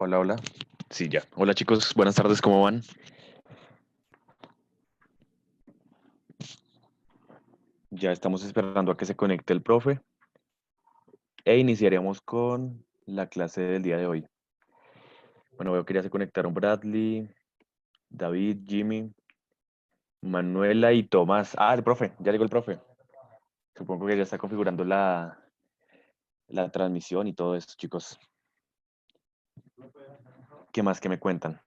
Hola, hola. Sí, ya. Hola chicos, buenas tardes, ¿cómo van? Ya estamos esperando a que se conecte el profe e iniciaremos con la clase del día de hoy. Bueno, veo que ya se conectaron Bradley, David, Jimmy, Manuela y Tomás. Ah, el profe, ya llegó el profe. Supongo que ya está configurando la transmisión y todo esto, chicos. ¿Qué más que me cuentan?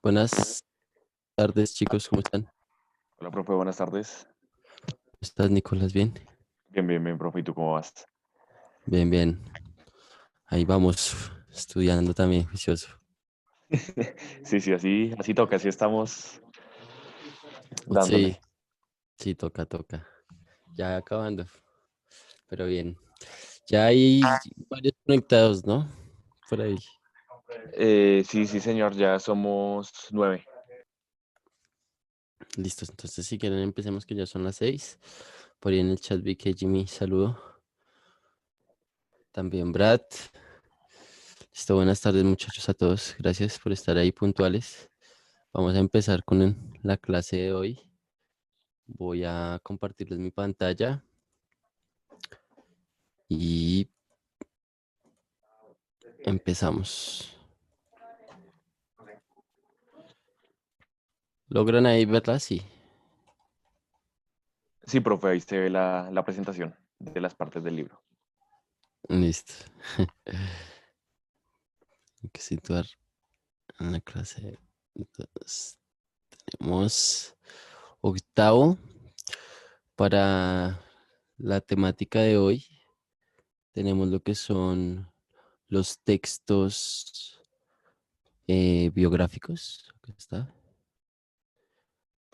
Buenas tardes, chicos, ¿cómo están? ¿Cómo Hola, profe, buenas tardes. estás, Nicolás? ¿Bien? Bien, bien, bien, profe, ¿y tú cómo vas? Bien, bien. Ahí vamos, estudiando también, juicioso. Sí, sí, así toca, así estamos dándole. Sí, sí, toca, toca. Ya acabando, pero bien. Ya hay varios conectados, ¿no? Por ahí. Sí, sí, señor, ya somos 9. Listos, entonces si quieren empecemos que ya son las 6. Por ahí en el chat vi que Jimmy saludó. También Brad. Listo, buenas tardes muchachos a todos. Gracias por estar ahí puntuales. Vamos a empezar con la clase de hoy. Voy a compartirles mi pantalla y empezamos. ¿Logran ahí verla? Sí. Sí, profe, ahí se ve la presentación de las partes del libro. Listo. Hay que situar en la clase. Entonces, tenemos octavo para la temática de hoy. Tenemos lo que son los textos biográficos. Acá está.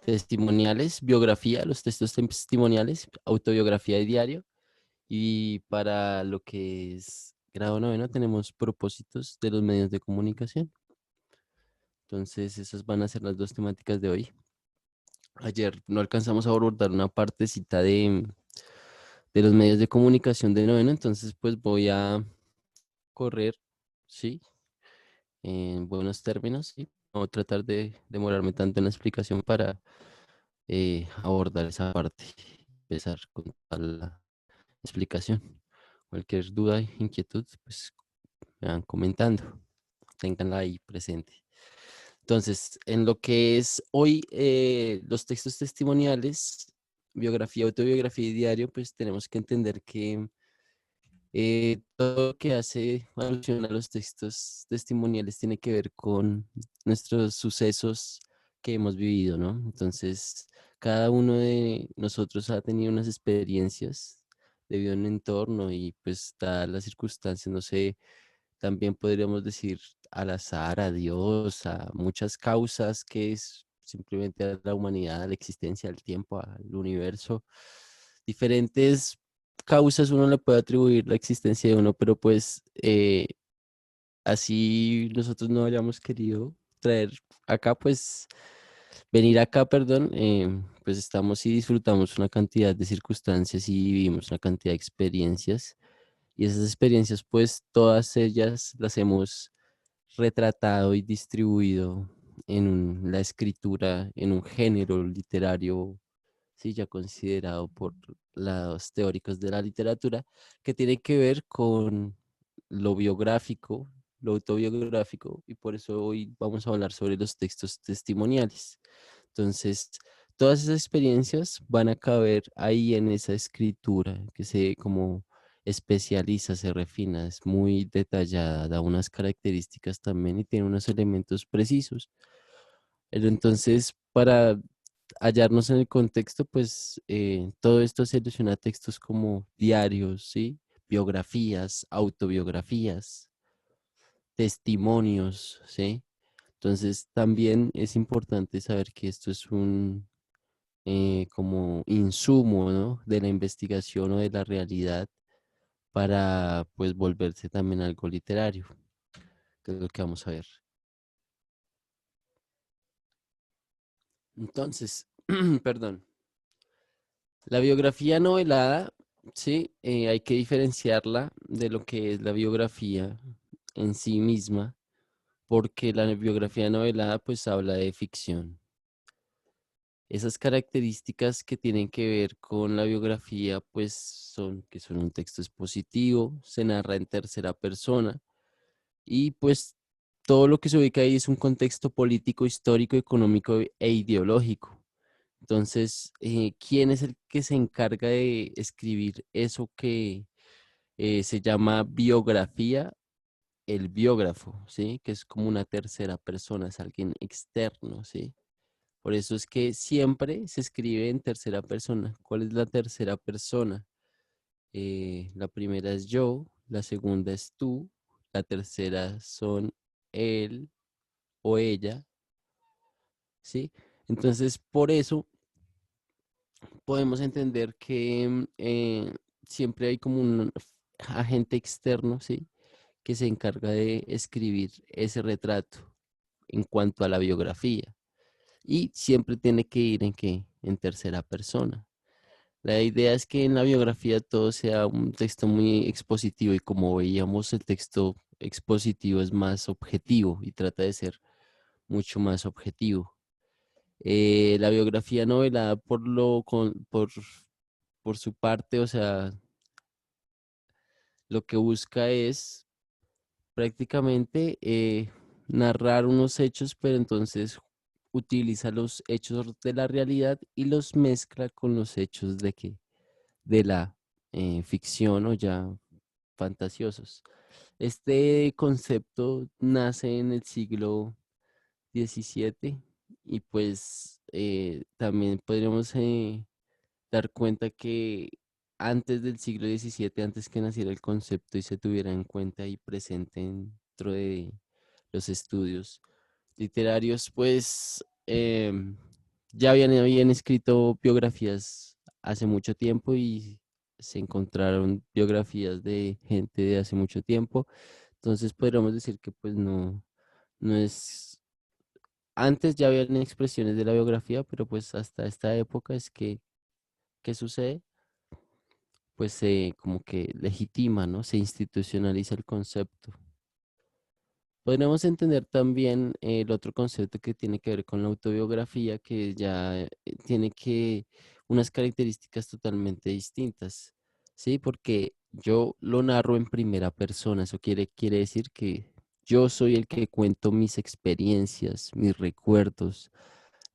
Testimoniales, biografía, los textos testimoniales, autobiografía y diario. Y para lo que es grado noveno tenemos propósitos de los medios de comunicación. Entonces, esas van a ser las dos temáticas de hoy. Ayer no alcanzamos a abordar una partecita de los medios de comunicación de noveno, entonces pues voy a correr, ¿sí? En buenos términos, ¿sí? No tratar de demorarme tanto en la explicación para abordar esa parte, empezar con toda la explicación. Cualquier duda, inquietud, pues me van comentando, ténganla ahí presente. Entonces, en lo que es hoy los textos testimoniales, biografía, autobiografía y diario, pues tenemos que entender que todo lo que hace alusión a los textos testimoniales tiene que ver con nuestros sucesos que hemos vivido, ¿no? Entonces, cada uno de nosotros ha tenido unas experiencias debido a un entorno y pues dadas las circunstancias, no sé, también podríamos decir al azar, a Dios, a muchas causas que es simplemente a la humanidad, a la existencia, al tiempo, al universo. Diferentes causas uno le puede atribuir la existencia de uno, pero pues así nosotros no hayamos querido traer acá, pues venir acá, perdón, pues estamos y disfrutamos una cantidad de circunstancias y vivimos una cantidad de experiencias. Y esas experiencias, pues todas ellas las hemos retratado y distribuido en la escritura, en un género literario, sí, ya considerado por los teóricos de la literatura, que tiene que ver con lo biográfico, lo autobiográfico, y por eso hoy vamos a hablar sobre los textos testimoniales. Entonces, todas esas experiencias van a caber ahí en esa escritura que se como especializa, se refina, es muy detallada, da unas características también y tiene unos elementos precisos. Pero entonces, para hallarnos en el contexto, pues todo esto se alusiona a textos como diarios, ¿sí? Biografías, autobiografías, testimonios, ¿sí? Entonces, también es importante saber que esto es un como insumo, ¿no? De la investigación o de la realidad para, pues, volverse también algo literario, que es lo que vamos a ver. Entonces, perdón. La biografía novelada, sí, hay que diferenciarla de lo que es la biografía en sí misma. porque la biografía novelada pues habla de ficción. Esas características que tienen que ver con la biografía pues son que son un texto expositivo, se narra en tercera persona y pues todo lo que se ubica ahí es un contexto político, histórico, económico e ideológico. Entonces, ¿quién es el que se encarga de escribir eso que se llama biografía? El biógrafo, ¿sí? Que es como una tercera persona, es alguien externo, ¿sí? Por eso es que siempre se escribe en tercera persona. ¿Cuál es la tercera persona? La primera es yo, la segunda es tú, la tercera son él o ella, ¿sí? Entonces, por eso podemos entender que siempre hay como un agente externo, ¿sí? Que se encarga de escribir ese retrato en cuanto a la biografía. Y siempre tiene que ir en qué, en tercera persona. La idea es que en la biografía todo sea un texto muy expositivo y como veíamos el texto expositivo es más objetivo y trata de ser mucho más objetivo. La biografía novelada por su parte, o sea, lo que busca es prácticamente narrar unos hechos, pero entonces utiliza los hechos de la realidad y los mezcla con los hechos de la ficción o ya fantasiosos. Este concepto nace en el siglo XVII y pues también podríamos dar cuenta que antes del siglo XVII, antes que naciera el concepto y se tuviera en cuenta y presente dentro de los estudios literarios, pues ya habían escrito biografías hace mucho tiempo y se encontraron biografías de gente de hace mucho tiempo. Entonces podríamos decir que pues no es... Antes ya habían expresiones de la biografía, pero pues hasta esta época es que, ¿qué sucede? Pues se como que legitima, ¿no? Se institucionaliza el concepto. Podríamos entender también el otro concepto que tiene que ver con la autobiografía, que ya tiene que unas características totalmente distintas, ¿sí? Porque yo lo narro en primera persona, eso quiere decir que yo soy el que cuento mis experiencias, mis recuerdos,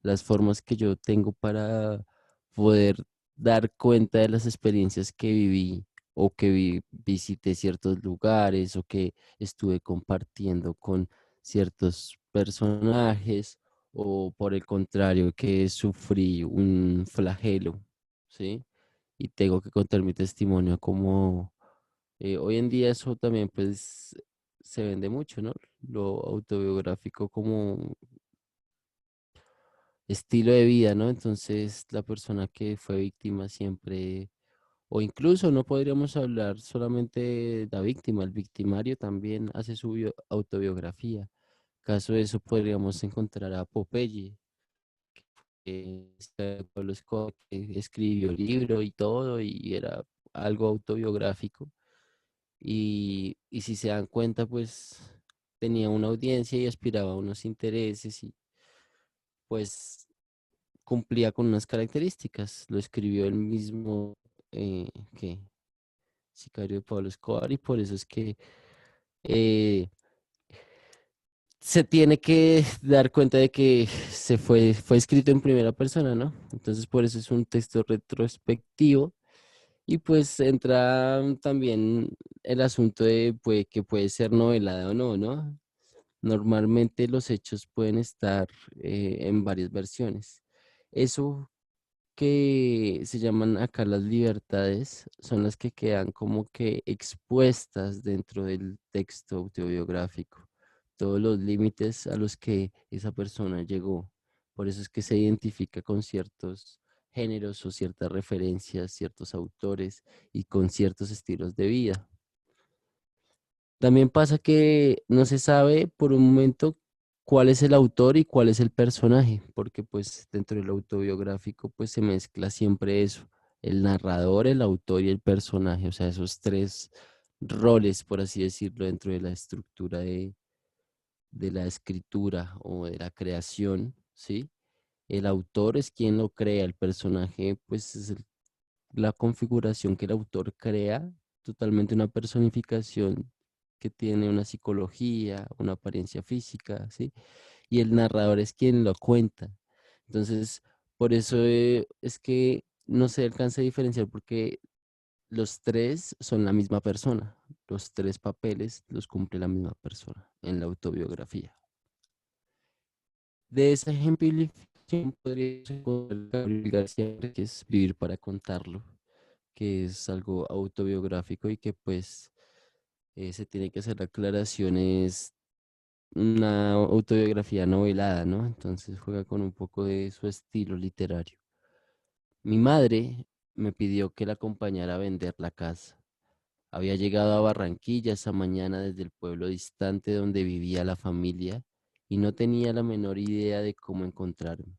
las formas que yo tengo para poder dar cuenta de las experiencias que viví o que visité ciertos lugares o que estuve compartiendo con ciertos personajes o por el contrario que sufrí un flagelo, ¿sí? Y tengo que contar mi testimonio como hoy en día eso también pues se vende mucho, ¿no? Lo autobiográfico como estilo de vida, ¿no? Entonces, la persona que fue víctima siempre, o incluso no podríamos hablar solamente de la víctima, el victimario también hace su autobiografía. Caso de eso, podríamos encontrar a Popeye, que es de Pablo Escobar, que escribió el libro y todo, y era algo autobiográfico. Y si se dan cuenta, pues tenía una audiencia y aspiraba a unos intereses y pues cumplía con unas características. Lo escribió el mismo que sicario de Pablo Escobar y por eso es que eh, se tiene que dar cuenta de que fue escrito en primera persona, ¿no? Entonces por eso es un texto retrospectivo y pues entra también el asunto de que puede ser novelada o no, ¿no? Normalmente los hechos pueden estar en varias versiones. Eso que se llaman acá las libertades son las que quedan como que expuestas dentro del texto autobiográfico, todos los límites a los que esa persona llegó. Por eso es que se identifica con ciertos géneros o ciertas referencias, ciertos autores y con ciertos estilos de vida. También pasa que no se sabe por un momento cuál es el autor y cuál es el personaje, porque pues dentro del autobiográfico pues se mezcla siempre eso, el narrador, el autor y el personaje, o sea, esos tres roles, por así decirlo, dentro de la estructura de la escritura o de la creación, ¿sí? El autor es quien lo crea, el personaje pues es la configuración que el autor crea, totalmente una personificación que tiene una psicología, una apariencia física, ¿sí? Y el narrador es quien lo cuenta. Entonces, por eso es que no se alcanza a diferenciar porque los tres son la misma persona. Los tres papeles los cumple la misma persona en la autobiografía. De esa ejemplificación podría ser Gabriel García Márquez, Vivir para contarlo, que es algo autobiográfico y que pues se tiene que hacer aclaraciones, una autobiografía novelada, ¿no? Entonces juega con un poco de su estilo literario. Mi madre me pidió que la acompañara a vender la casa. Había llegado a Barranquilla esa mañana desde el pueblo distante donde vivía la familia y no tenía la menor idea de cómo encontrarme.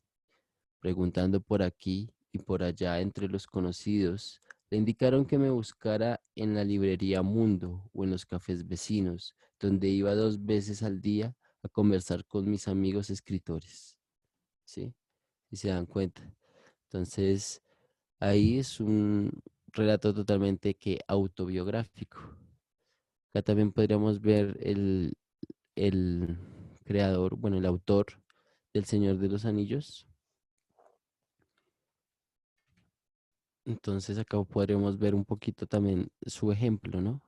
Preguntando por aquí y por allá entre los conocidos, le indicaron que me buscara en la librería Mundo o en los cafés vecinos, donde iba 2 veces al día a conversar con mis amigos escritores. ¿Sí? Y se dan cuenta. Entonces, ahí es un relato totalmente que autobiográfico. Acá también podríamos ver el creador, bueno, el autor del Señor de los Anillos. Entonces acá podremos ver un poquito también su ejemplo, ¿no?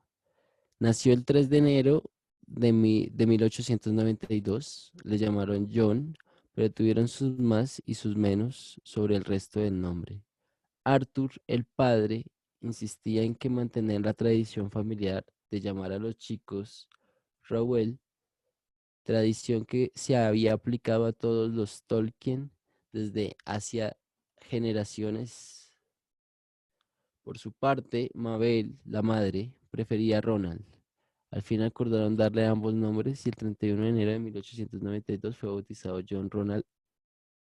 Nació el 3 de enero de 1892. Le llamaron John, pero tuvieron sus más y sus menos sobre el resto del nombre. Arthur, el padre, insistía en que mantener la tradición familiar de llamar a los chicos Rowell, tradición que se había aplicado a todos los Tolkien desde hacia generaciones. Por su parte, Mabel, la madre, prefería a Ronald. Al fin acordaron darle ambos nombres y el 31 de enero de 1892 fue bautizado John Ronald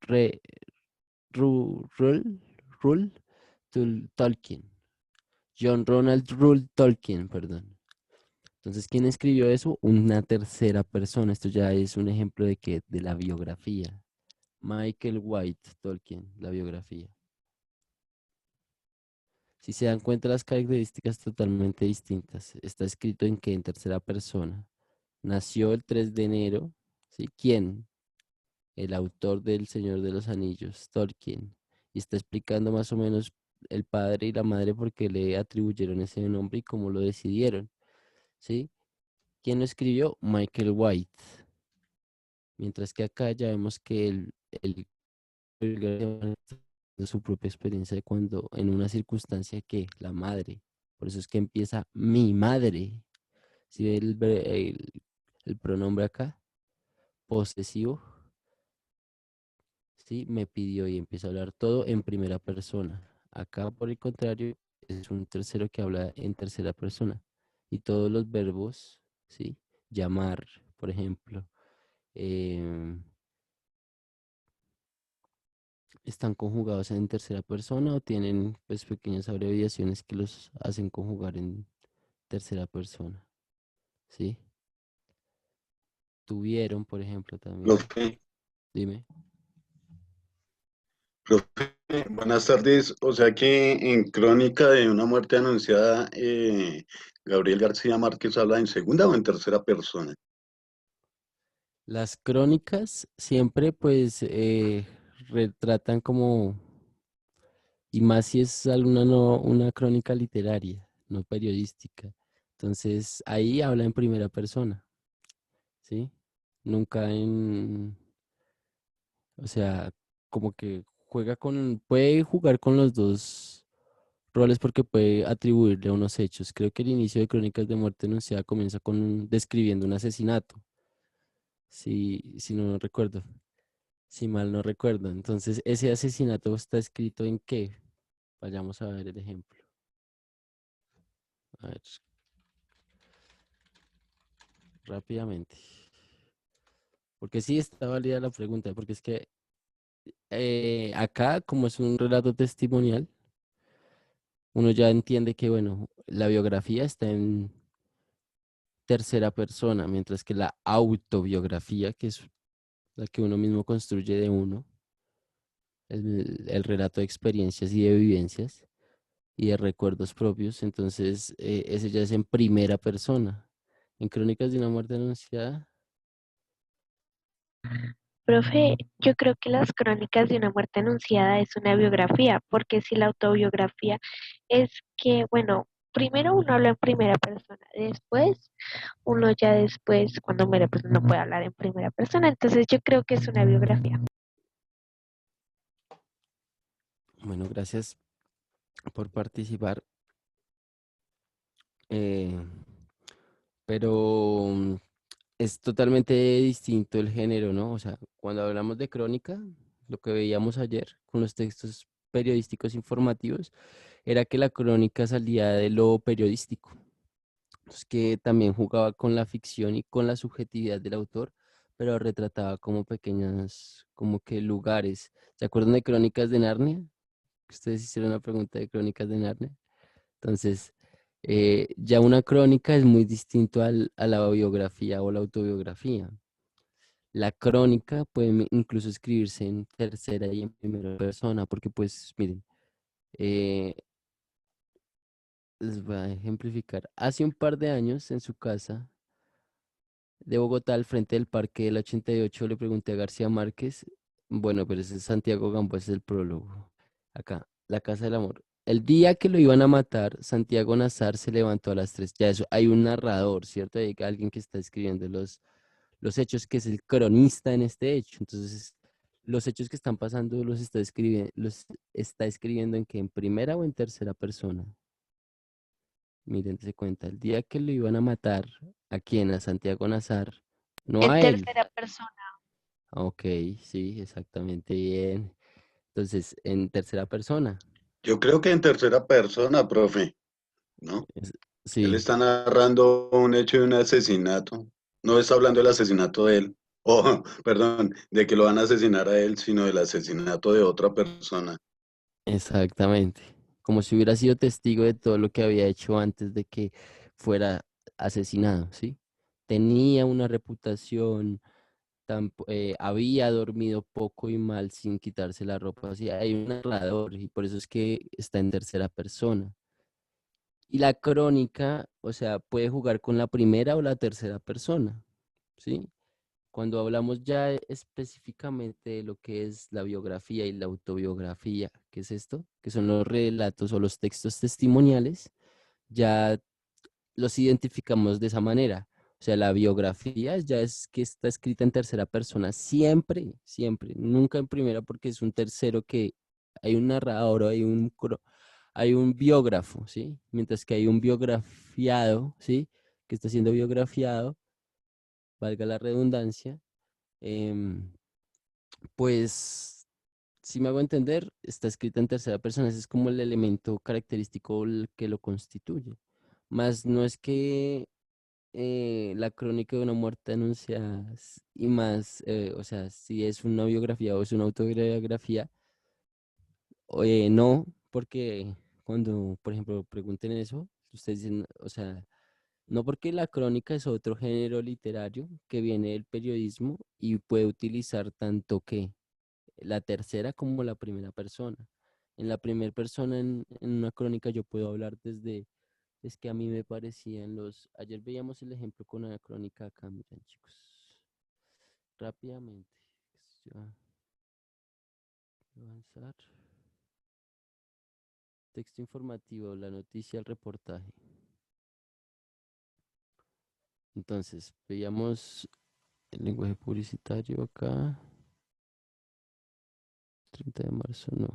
Re- Rule Tolkien. John Ronald Rule Tolkien, perdón. Entonces, ¿quién escribió eso? Una tercera persona. Esto ya es un ejemplo de que de la biografía. Michael White Tolkien, la biografía. Si se dan cuenta las características totalmente distintas, está escrito en que en tercera persona. Nació el 3 de enero, ¿sí? ¿Quién? El autor del Señor de los Anillos, Tolkien. Y está explicando más o menos el padre y la madre por qué le atribuyeron ese nombre y cómo lo decidieron, ¿sí? ¿Quién lo escribió? Michael White. Mientras que acá ya vemos que de su propia experiencia de cuando en una circunstancia que la madre, por eso es que empieza mi madre, si ve el pronombre acá, posesivo, sí, me pidió y empieza a hablar todo en primera persona. Acá, por el contrario, es un tercero que habla en tercera persona y todos los verbos, sí, llamar, por ejemplo, em, están conjugados en tercera persona o tienen pues pequeñas abreviaciones que los hacen conjugar en tercera persona, ¿sí? Tuvieron, por ejemplo, también. Profe, Dime. profe, buenas tardes. O sea que en Crónica de una muerte anunciada, Gabriel García Márquez habla en segunda o en tercera persona. Las crónicas siempre pues retratan como, y más si es alguna no, una crónica literaria, no periodística. Entonces ahí habla en primera persona, ¿sí? Nunca en, o sea, como que puede jugar con los dos roles porque puede atribuirle a unos hechos. Creo que el inicio de Crónicas de Muerte Anunciada comienza describiendo un asesinato, si no recuerdo, si mal no recuerdo. Entonces, ese asesinato está escrito en qué? Vayamos a ver el ejemplo. A ver, rápidamente. Porque sí está válida la pregunta, porque es que acá, como es un relato testimonial, uno ya entiende que, bueno, la biografía está en tercera persona, mientras que la autobiografía, que es la que uno mismo construye de uno, el relato de experiencias y de vivencias y de recuerdos propios, entonces ese ya es en primera persona. En Crónicas de una muerte anunciada, Profe, yo creo que las crónicas de una muerte anunciada es una biografía, porque si la autobiografía es que, bueno, primero uno habla en primera persona, después uno ya después, cuando muere, pues no puede hablar en primera persona, entonces yo creo que es una biografía. bueno, gracias por participar. eh, pero es totalmente distinto el género, ¿no? O sea, cuando hablamos de crónica, lo que veíamos ayer con los textos periodísticos informativos era que la crónica salía de lo periodístico, es que también jugaba con la ficción y con la subjetividad del autor, pero retrataba como pequeñas, como que lugares. ¿Se acuerdan de Crónicas de Narnia? Ustedes hicieron una pregunta de Crónicas de Narnia. Entonces, ya una crónica es muy distinto a la biografía o la autobiografía. La crónica puede incluso escribirse en tercera y en primera persona, porque pues miren, eh, les voy a ejemplificar. Hace un par de años en su casa de Bogotá, al frente del Parque del 88, le pregunté a García Márquez, bueno, pero ese es Santiago Gamboa, ese es el prólogo. Acá, La Casa del Amor. El día que lo iban a matar, Santiago Nazar se levantó a las 3. Ya eso, hay un narrador, ¿cierto? Hay alguien que está escribiendo los hechos, que es el cronista en este hecho. Entonces, los hechos que están pasando los está escribiendo en que en primera o en tercera persona. Miren, se cuenta, el día que lo iban a matar, ¿a quién? A Santiago Nazar, no En a él. tercera persona. Ok, sí, exactamente bien. Entonces, en tercera persona. Yo creo que en tercera persona, profe, ¿no? es- Él Sí, está narrando un hecho de un asesinato. No está hablando del asesinato de él. O, perdón, de que lo van a asesinar a él, sino del asesinato de otra persona. exactamente. Como si hubiera sido testigo de todo lo que había hecho antes de que fuera asesinado, ¿sí? Tenía una reputación, había dormido poco y mal sin quitarse la ropa. Así, hay un narrador y por eso es que está en tercera persona. Y la crónica, o sea, puede jugar con la primera o la tercera persona, ¿sí? Cuando hablamos ya específicamente de lo que es la biografía y la autobiografía, ¿qué es esto? Que son los relatos o los textos testimoniales, ya los identificamos de esa manera. O sea, la biografía ya es que está escrita en tercera persona, siempre, siempre, nunca en primera porque es un tercero que hay un narrador o hay un biógrafo, ¿sí? Mientras que hay un biografiado, ¿sí? Que está siendo biografiado, valga la redundancia, em, pues, si me hago entender, está escrita en tercera persona, ese es como el elemento característico que lo constituye. Más no es que la crónica de una muerte anunciada y más, o sea, si es una biografía o es una autobiografía, no, porque cuando, por ejemplo, pregunten eso, ustedes dicen, o sea, no porque la crónica es otro género literario que viene del periodismo y puede utilizar tanto que la tercera como la primera persona. En la primera persona, en una crónica, yo puedo hablar desde, es que a mí me parecían ayer veíamos el ejemplo con una crónica acá, miren chicos, rápidamente, ya, avanzar, texto informativo, la noticia, el reportaje. Entonces, veíamos el lenguaje publicitario acá, 30 de marzo, no.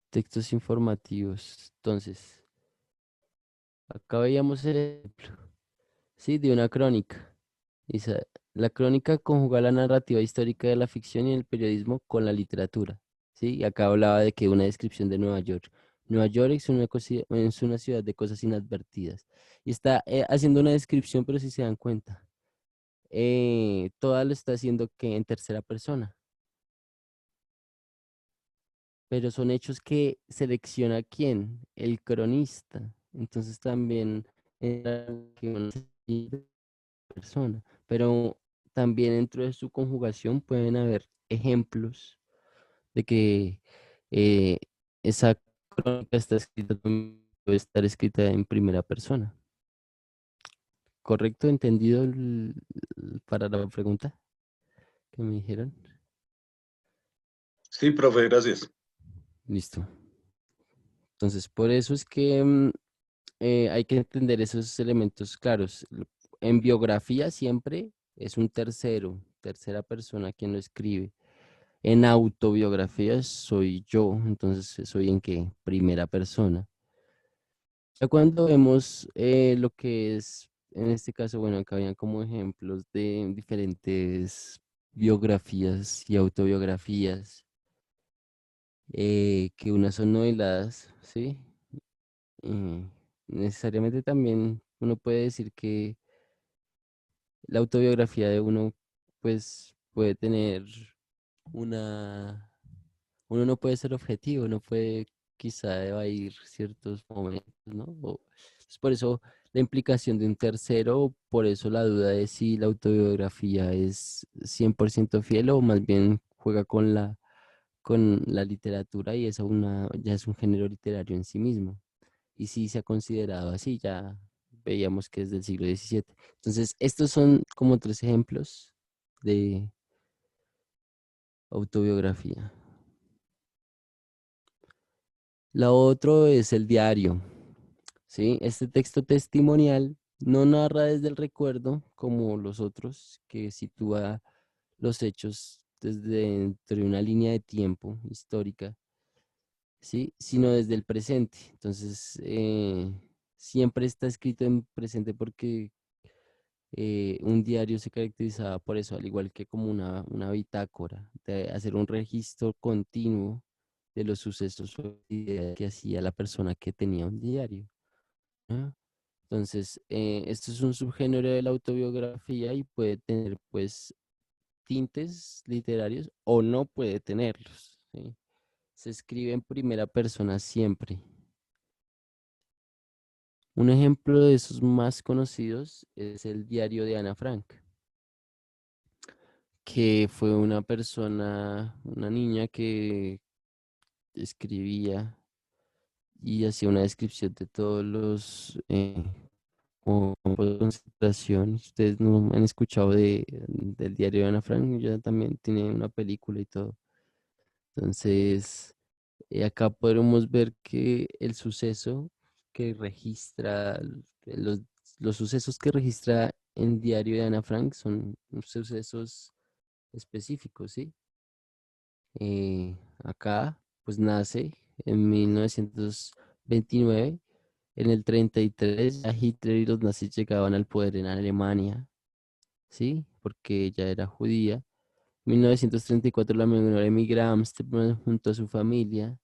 Textos informativos. Entonces, acá veíamos el ejemplo, sí, de una crónica. Dice, la crónica conjuga la narrativa histórica de la ficción y el periodismo con la literatura. ¿Sí? Y acá hablaba de que una descripción de Nueva York. Nueva York es una ciudad de cosas inadvertidas. Y está haciendo una descripción, pero si se dan cuenta, toda lo está haciendo que en tercera persona. Pero son hechos que selecciona quién, el cronista. Entonces también era que una persona, pero también dentro de su conjugación pueden haber ejemplos de que eh, esa crónica está escrita, puede estar escrita en primera persona. ¿Correcto? ¿Entendido para la pregunta que me dijeron? Sí, profe, gracias. Listo. Entonces, por eso es que hay que entender esos elementos claros. En biografía siempre es un tercero, tercera persona quien lo escribe. En autobiografías soy yo, entonces soy en qué, primera persona. Ya cuando vemos lo que es, en este caso, bueno, acá habían como ejemplos de diferentes biografías y autobiografías, que unas son noveladas, ¿sí? Y necesariamente también uno puede decir que la autobiografía de uno, pues, puede tener una. Uno no puede ser objetivo, no puede quizá evadir ciertos momentos, ¿no? Es por eso la implicación de un tercero, por eso la duda de si la autobiografía es 100% fiel o más bien juega con la literatura y eso ya es un género literario en sí mismo. Y sí se ha considerado así, ya veíamos que es del siglo XVII. Entonces, estos son como tres ejemplos de autobiografía. La otro es el diario, ¿sí? Este texto testimonial no narra desde el recuerdo como los otros, que sitúa los hechos desde dentro de una línea de tiempo histórica, ¿sí? Sino desde el presente. Entonces, siempre está escrito en presente porque un diario se caracterizaba por eso, al igual que como una bitácora, de hacer un registro continuo de los sucesos o actividades que hacía la persona que tenía un diario, ¿no? Entonces, esto es un subgénero de la autobiografía y puede tener, pues, tintes literarios o no puede tenerlos, ¿sí? Se escribe en primera persona siempre. Un ejemplo de esos más conocidos es el diario de Ana Frank, que fue una persona, una niña que escribía y hacía una descripción de todos los campos de concentración. Ustedes no han escuchado del diario de Ana Frank, ya también tiene una película y todo. Entonces, acá podemos ver que el suceso que registra, los, los sucesos que registra en diario de Ana Frank son sucesos específicos, ¿sí? Acá, pues nace en 1929. En el 33 ya Hitler y los nazis llegaban al poder en Alemania, ¿sí? Porque ella era judía. En 1934 la menor emigra a Ámsterdam junto a su familia.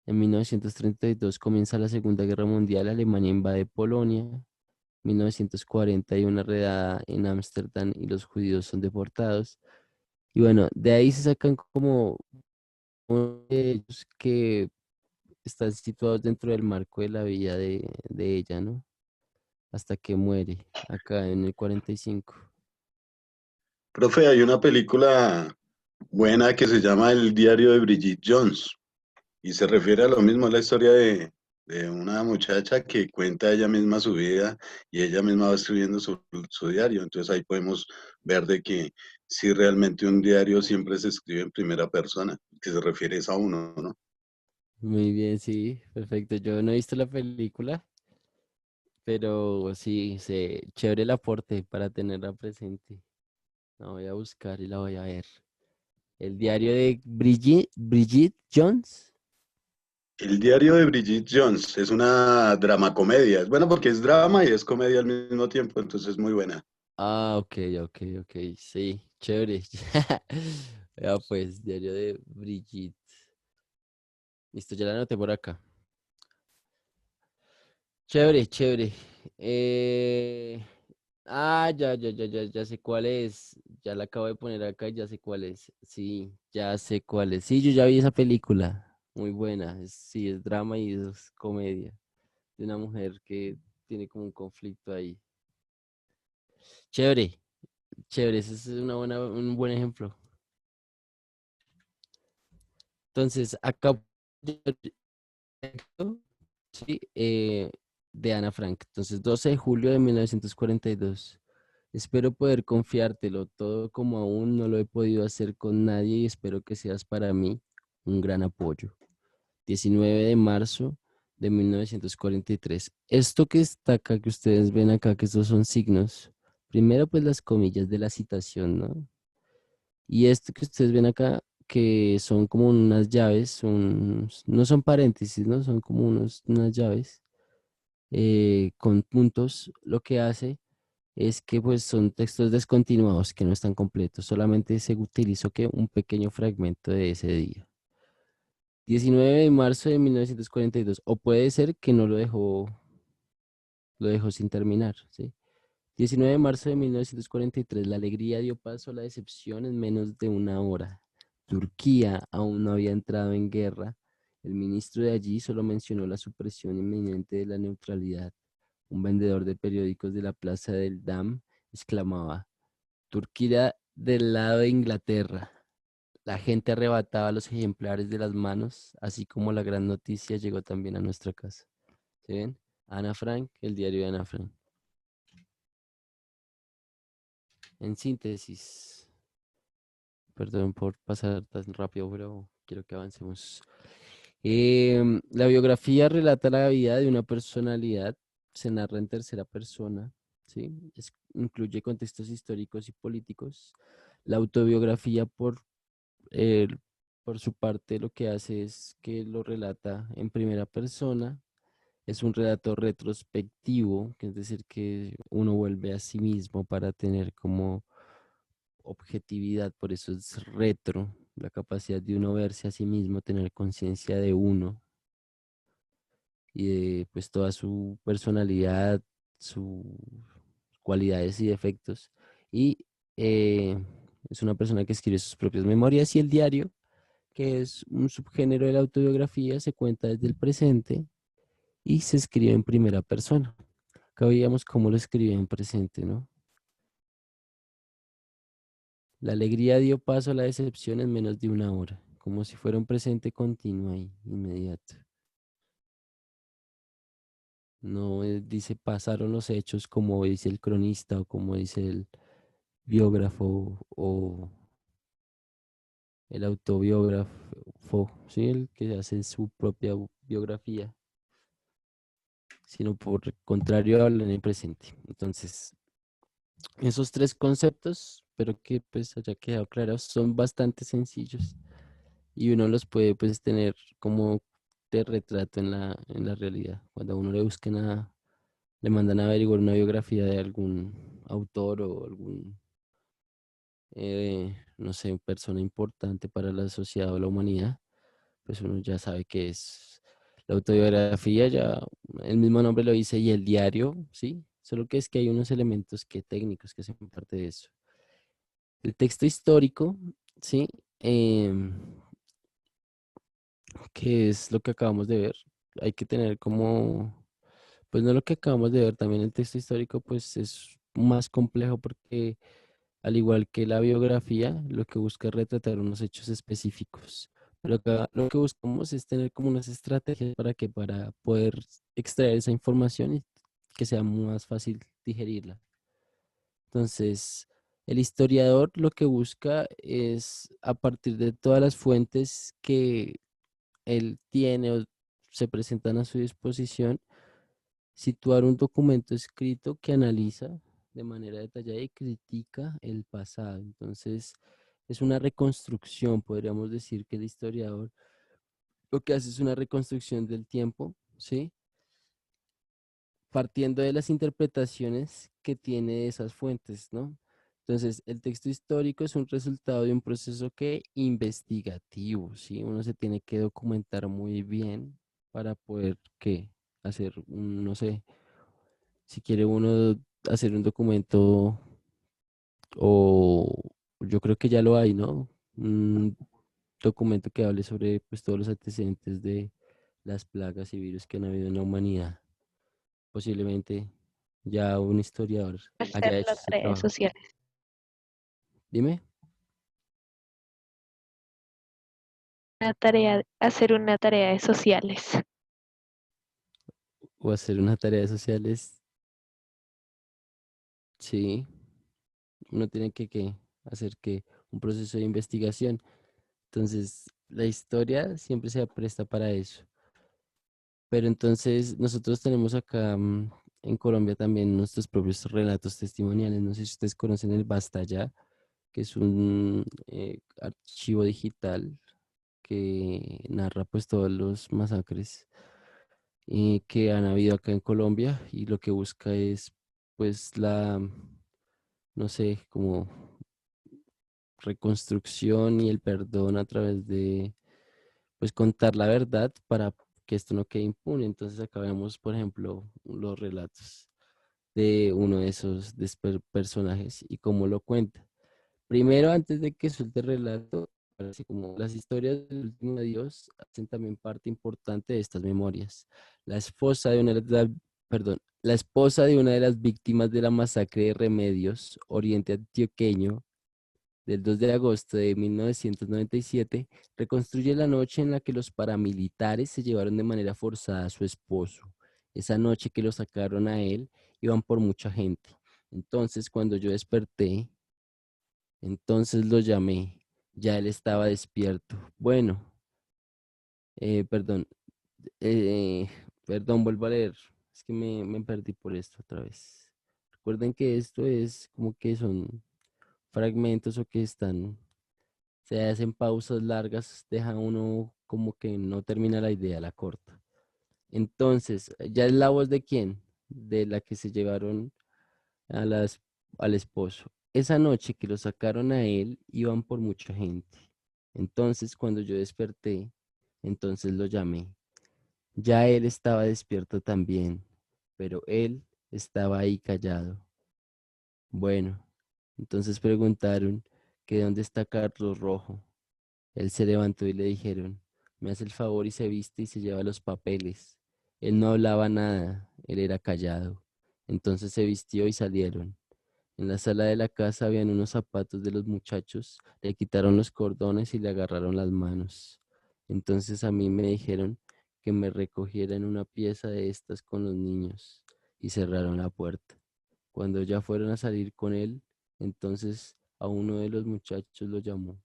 En 1932 comienza la Segunda Guerra Mundial, Alemania invade Polonia. 1940 hay una redada en Ámsterdam y los judíos son deportados. Y bueno, de ahí se sacan como uno de ellos que están situados dentro del marco de la vida de ella, ¿no? Hasta que muere, acá en el 45. Profe, hay una película buena que se llama El diario de Bridget Jones y se refiere a lo mismo, a la historia de una muchaca que cuenta ella misma su vida y ella misma va escribiendo su diario. Entonces ahí podemos ver de que si realmente un diario siempre se escribe en primera persona, que se refiere es a uno, ¿no? Muy bien, sí, perfecto. Yo no he visto la película, pero sí, chévere el aporte para tenerla presente. La voy a buscar y la voy a ver. El diario de Bridget Jones. El diario de Bridget Jones es una drama comedia. Es bueno porque es drama y es comedia al mismo tiempo, entonces es muy buena. Ah, ok, ok, ok. Sí, chévere. Ya pues, diario de Bridget. Listo, ya la anoté por acá. Chévere, chévere. Eh, ya sé cuál es. Ya la acabo de poner acá y ya sé cuál es. Sí, ya sé cuál es. Sí, yo ya vi esa película. Muy buena. Sí, es drama y es comedia. de una mujer que tiene como un conflicto ahí. Chévere, chévere, ese es un buen ejemplo. Entonces, acá, sí, de Ana Frank. Entonces, 12 de julio de 1942. Espero poder confiártelo todo como aún no lo he podido hacer con nadie y espero que seas para mí un gran apoyo. 19 de marzo de 1943. Esto que está acá, que ustedes ven acá, que estos son signos. Primero, pues las comillas de la citación, ¿no? Y esto que ustedes ven acá, que son como unas llaves, no son paréntesis, ¿no? Son como unas llaves con puntos. Lo que hace es que pues son textos descontinuados que no están completos, solamente se utilizó que un pequeño fragmento de ese día. 19 de marzo de 1942, o puede ser que no lo dejó sin terminar, ¿sí? 19 de marzo de 1943, la alegría dio paso a la decepción en menos de una hora. Turquía aún no había entrado en guerra. El ministro de allí solo mencionó la supresión inminente de la neutralidad. Un vendedor de periódicos de la plaza del Dam exclamaba: Turquía del lado de Inglaterra. La gente arrebataba los ejemplares de las manos, así como la gran noticia llegó también a nuestra casa. ¿Sí ven? Ana Frank, el diario de Ana Frank. En síntesis, perdón por pasar tan rápido, pero quiero que avancemos. La biografía relata la vida de una personalidad, se narra en tercera persona, ¿sí? Incluye contextos históricos y políticos. La autobiografía, eh, por su parte, lo que hace es que lo relata en primera persona. Es un relato retrospectivo, que es decir, que uno vuelve a sí mismo para tener como objetividad, por eso es retro, la capacidad de uno verse a sí mismo, tener conciencia de uno y de pues toda su personalidad, sus cualidades y defectos. Y eh, es una persona que escribe sus propias memorias y el diario, que es un subgénero de la autobiografía, se cuenta desde el presente y se escribe en primera persona. Acá veíamos cómo lo escribía en presente, ¿no? La alegría dio paso a la decepción en menos de una hora, como si fuera un presente continuo y inmediato. No dice pasaron los hechos como dice el cronista o como dice el biógrafo o el autobiógrafo, ¿sí? El que hace su propia biografía, sino por el contrario habla en el presente. Entonces, esos tres conceptos, pero que pues haya quedado claros, son bastante sencillos y uno los puede pues tener como de retrato en la realidad. Cuando a uno le busquen le mandan a averiguar una biografía de algún autor o algún, no sé, persona importante para la sociedad o la humanidad, pues uno ya sabe que es la autobiografía, ya el mismo nombre lo dice, y el diario, ¿sí? Solo que es que hay unos elementos que técnicos que hacen parte de eso. El texto histórico, ¿sí? Em, que es lo que acabamos de ver. Hay que tener como, pues no lo que acabamos de ver, también el texto histórico pues es más complejo porque al igual que la biografía, lo que busca es retratar unos hechos específicos. Pero acá lo que buscamos es tener como unas estrategias para poder extraer esa información y que sea más fácil digerirla. Entonces, el historiador lo que busca es, a partir de todas las fuentes que él tiene o se presentan a su disposición, situar un documento escrito que analiza de manera detallada y critica el pasado. Entonces, es una reconstrucción, podríamos decir que el historiador lo que hace es una reconstrucción del tiempo, ¿sí? Partiendo de las interpretaciones que tiene esas fuentes, ¿no? Entonces, el texto histórico es un resultado de un proceso que investigativo, ¿sí? Uno se tiene que documentar muy bien para poder, ¿qué? Hacer un, no sé, si quiere uno hacer un documento o yo creo que ya lo hay, ¿no? Un documento que hable sobre pues todos los antecedentes de las plagas y virus que han habido en la humanidad. posiblemente ya un historiador haya Hacerlo hecho en ese redes trabajo. sociales. Dime. Hacer una tarea de sociales. O hacer una tarea de sociales. Sí, uno tiene que hacer que un proceso de investigación. Entonces, la historia siempre se presta para eso. Pero entonces nosotros tenemos acá en Colombia también nuestros propios relatos testimoniales. No sé si ustedes conocen el Basta Ya, que es un archivo digital que narra pues todos los masacres que han habido acá en Colombia, y lo que busca es pues no sé, como reconstrucción y el perdón a través de pues contar la verdad para que esto no quede impune. Entonces acá vemos, por ejemplo, los relatos de uno de esos personajes y cómo lo cuenta. Primero, antes de que suelte el relato, así como las historias del último adiós hacen también parte importante de estas memorias. La esposa de una de la esposa de una de las víctimas de la masacre de Remedios, Oriente Antioqueño, del 2 de agosto de 1997, reconstruye la noche en la que los paramilitares se llevaron de manera forzada a su esposo. Esa noche que lo sacaron a él, iban por mucha gente. Entonces, cuando yo desperté, entonces lo llamé. Ya él estaba despierto. Bueno, perdón, eh, perdón, vuelvo a leer. Es que me perdí por esto otra vez. Recuerden que esto es como que son fragmentos o que se hacen pausas largas, deja uno como que no termina la idea, la corta. Entonces, ¿ya es la voz de quién? De la que se llevaron a al esposo. Esa noche que lo sacaron a él, iban por mucha gente. Entonces, cuando yo desperté, entonces lo llamé. Ya él estaba despierto también, pero él estaba ahí callado. Bueno, entonces preguntaron que dónde está Carlos Rojo. Él se levantó y le dijeron, me hace el favor y se viste y se lleva los papeles. Él no hablaba nada, él era callado. Entonces se vistió y salieron. En la sala de la casa habían unos zapatos de los muchachos, le quitaron los cordones y le agarraron las manos. Entonces a mí me dijeron que me recogiera en una pieza de estas con los niños y cerraron la puerta. Cuando ya fueron a salir con él, entonces a uno de los muchachos lo llamó.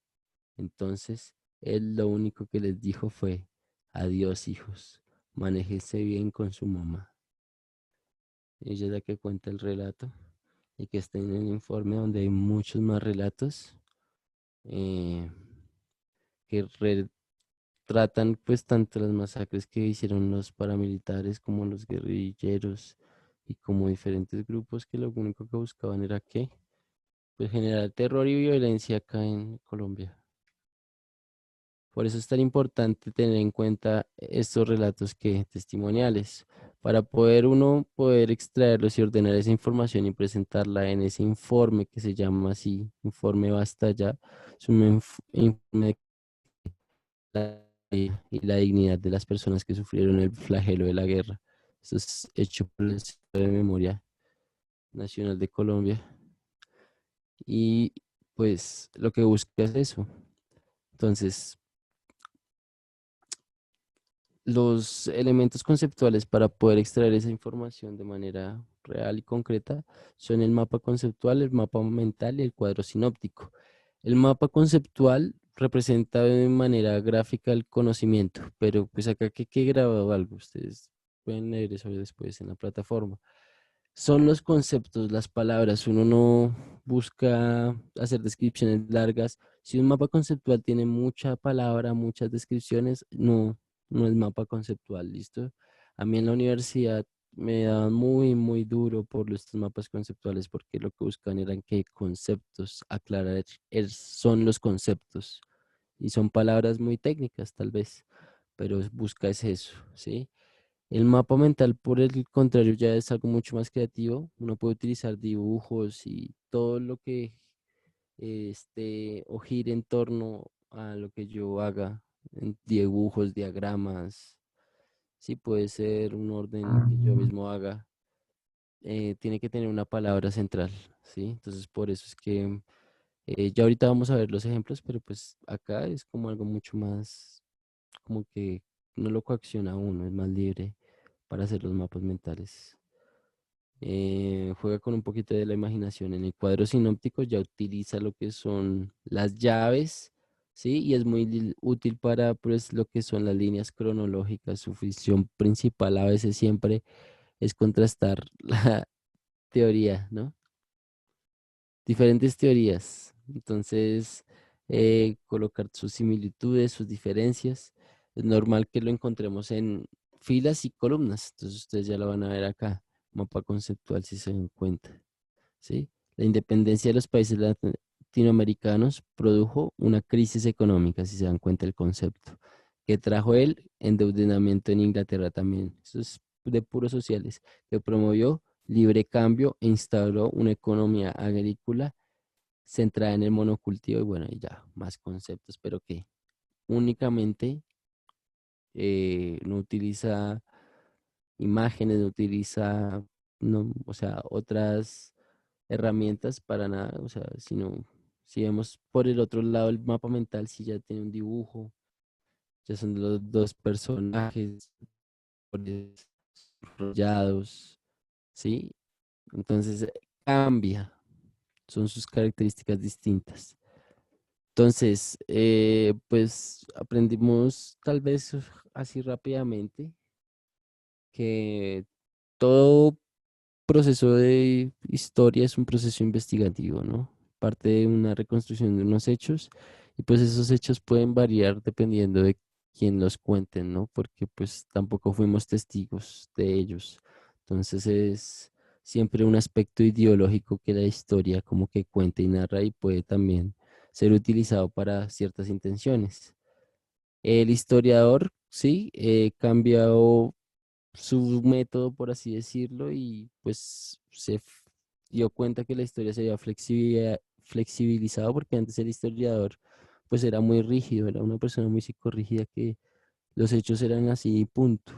Entonces él lo único que les dijo fue, adiós hijos, manéjese bien con su mamá. Ella es la que cuenta el relato y que está en el informe donde hay muchos más relatos eh, que retratan pues tanto las masacres que hicieron los paramilitares como los guerrilleros y como diferentes grupos que lo único que buscaban era que pues generar terror y violencia acá en Colombia. Por eso es tan importante tener en cuenta estos relatos que testimoniales, para poder uno poder extraerlos y ordenar esa información y presentarla en ese informe que se llama así, informe Basta Ya, es un informe de y la dignidad de las personas que sufrieron el flagelo de la guerra. Esto es hecho por el Instituto de Memoria Nacional de Colombia y pues lo que busca es eso. Entonces, los elementos conceptuales para poder extraer esa información de manera real y concreta son el mapa conceptual, el mapa mental y el cuadro sinóptico. El mapa conceptual representa de manera gráfica el conocimiento, pero pues acá que he grabado algo, ustedes pueden leer eso después en la plataforma. Son los conceptos, las palabras, uno no busca hacer descripciones largas. Si un mapa conceptual tiene mucha palabra, muchas descripciones, no es mapa conceptual, ¿listo? A mí en la universidad me daban muy duro por estos mapas conceptuales porque lo que buscan eran que conceptos, aclarar, son los conceptos y son palabras muy técnicas tal vez, pero busca es eso, ¿sí? El mapa mental, por el contrario, ya es algo mucho más creativo. Uno puede utilizar dibujos y todo lo que esté o gire en torno a lo que yo haga, en dibujos, diagramas. Sí, puede ser un orden que yo mismo haga. tiene que tener una palabra central, ¿sí? Entonces, por eso es que ya ahorita vamos a ver los ejemplos, pero pues acá es como algo mucho más, como que no lo coacciona a uno, es más libre para hacer los mapas mentales. Juega con un poquito de la imaginación. En el cuadro sinóptico ya utiliza lo que son las llaves, ¿sí? Y es muy útil para pues, lo que son las líneas cronológicas. Su función principal a veces siempre es contrastar la teoría, ¿no? Diferentes teorías. Entonces, colocar sus similitudes, sus diferencias. Es normal que lo encontremos en filas y columnas. Entonces, ustedes ya lo van a ver acá. Mapa conceptual, si se dan cuenta. ¿Sí? La independencia de los países latinoamericanos produjo una crisis económica, si se dan cuenta el concepto, que trajo el endeudamiento en Inglaterra también. Eso es de puros sociales, que promovió libre cambio e instauró una economía agrícola centrada en el monocultivo y bueno, y ya, más conceptos, pero que únicamente no utiliza imágenes, no utiliza, no, o sea, otras herramientas para nada, o sea, sino si vemos por el otro lado el mapa mental, si ya tiene un dibujo, ya son los dos personajes enrollados, ¿sí? Entonces cambia, son sus características distintas. Entonces, pues aprendimos tal vez así rápidamente que todo proceso de historia es un proceso investigativo, ¿no? Parte de una reconstrucción de unos hechos y pues esos hechos pueden variar dependiendo de quién los cuenten, ¿no? Porque pues tampoco fuimos testigos de ellos. Entonces es siempre un aspecto ideológico que la historia como que cuenta y narra y puede también ser utilizado para ciertas intenciones. El historiador, sí, cambió su método, por así decirlo, y pues dio cuenta que la historia se había flexibilizado porque antes el historiador pues era muy rígido, era una persona muy psicorrígida que los hechos eran así y punto.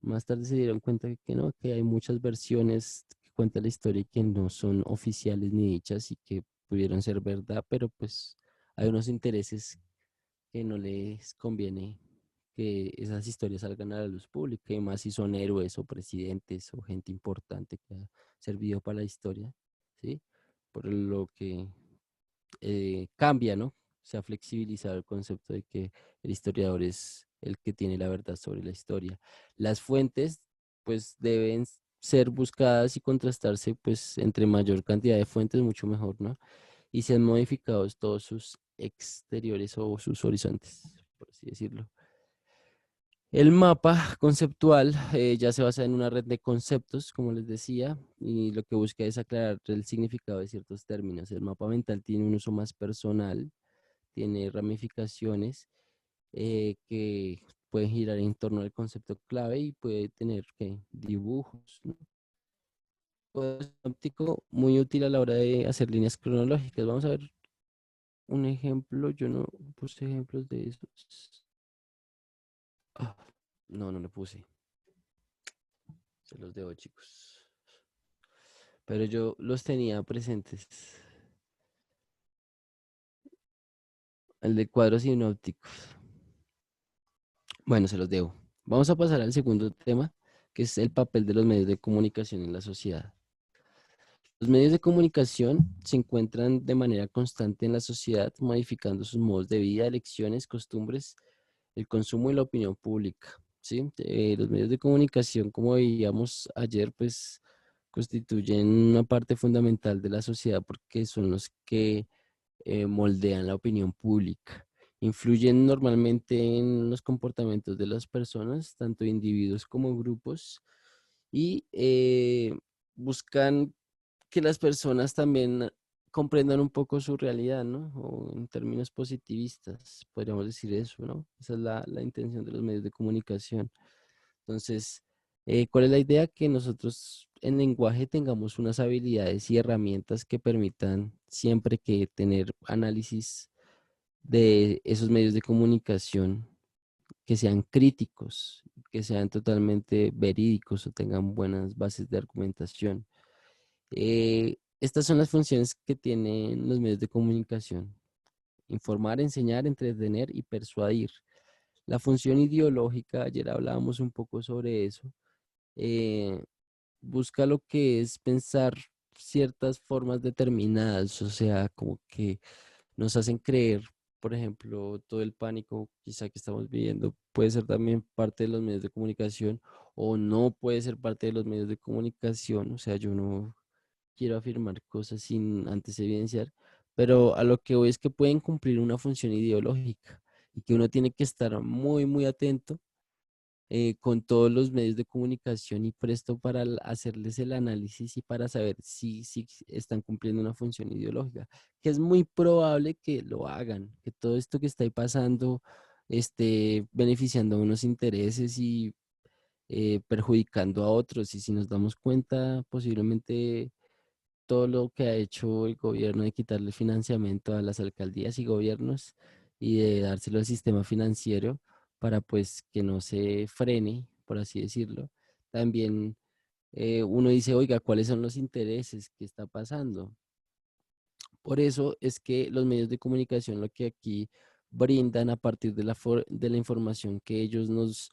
Más tarde se dieron cuenta que no, que hay muchas versiones que cuentan la historia y que no son oficiales ni dichas y que pudieron ser verdad, pero pues hay unos intereses que no les conviene que esas historias salgan a la luz pública, y más si son héroes o presidentes o gente importante que ha servido para la historia, ¿sí? Por lo que cambia, ¿no? Se ha flexibilizado el concepto de que el historiador es el que tiene la verdad sobre la historia. Las fuentes, pues, deben ser buscadas y contrastarse, pues, entre mayor cantidad de fuentes, mucho mejor, ¿no? Y se han modificado todos sus exteriores o sus horizontes, por así decirlo. El mapa conceptual ya se basa en una red de conceptos, como les decía, y lo que busca es aclarar el significado de ciertos términos. El mapa mental tiene un uso más personal, tiene ramificaciones que pueden girar en torno al concepto clave y puede tener dibujos, ¿no? Pues, óptico muy útil a la hora de hacer líneas cronológicas. Vamos a ver un ejemplo. Yo no puse ejemplos de esos. Ah, no le puse. Se los debo, chicos. Pero yo los tenía presentes. El de cuadros sinópticos. Bueno, se los debo. Vamos a pasar al segundo tema, que es el papel de los medios de comunicación en la sociedad. Los medios de comunicación se encuentran de manera constante en la sociedad, modificando sus modos de vida, elecciones, costumbres, el consumo y la opinión pública. ¿Sí? Los medios de comunicación, como veíamos ayer, pues constituyen una parte fundamental de la sociedad porque son los que moldean la opinión pública. Influyen normalmente en los comportamientos de las personas, tanto individuos como grupos, y buscan que las personas también comprendan un poco su realidad, ¿no? O en términos positivistas, podríamos decir eso, ¿no? Esa es la intención de los medios de comunicación. Entonces, ¿cuál es la idea? Que nosotros en lenguaje tengamos unas habilidades y herramientas que permitan siempre que tener análisis de esos medios de comunicación que sean críticos, que sean totalmente verídicos o tengan buenas bases de argumentación. Estas son las funciones que tienen los medios de comunicación: informar, enseñar, entretener y persuadir. La función ideológica, ayer hablábamos un poco sobre eso, eh, busca lo que es pensar ciertas formas determinadas, o sea, como que nos hacen creer, por ejemplo, todo el pánico quizá que estamos viviendo puede ser también parte de los medios de comunicación o no puede ser parte de los medios de comunicación, o sea, yo no quiero afirmar cosas sin antes evidenciar, pero a lo que voy es que pueden cumplir una función ideológica y que uno tiene que estar muy, muy atento con todos los medios de comunicación y presto para hacerles el análisis y para saber si están cumpliendo una función ideológica, que es muy probable que lo hagan, que todo esto que está ahí pasando esté beneficiando a unos intereses y perjudicando a otros. Y si nos damos cuenta, posiblemente todo lo que ha hecho el gobierno de quitarle financiamiento a las alcaldías y gobiernos y de dárselo al sistema financiero para pues que no se frene, por así decirlo. También uno dice, oiga, ¿cuáles son los intereses? ¿Qué está pasando? Por eso es que los medios de comunicación lo que aquí brindan a partir de de la información que ellos nos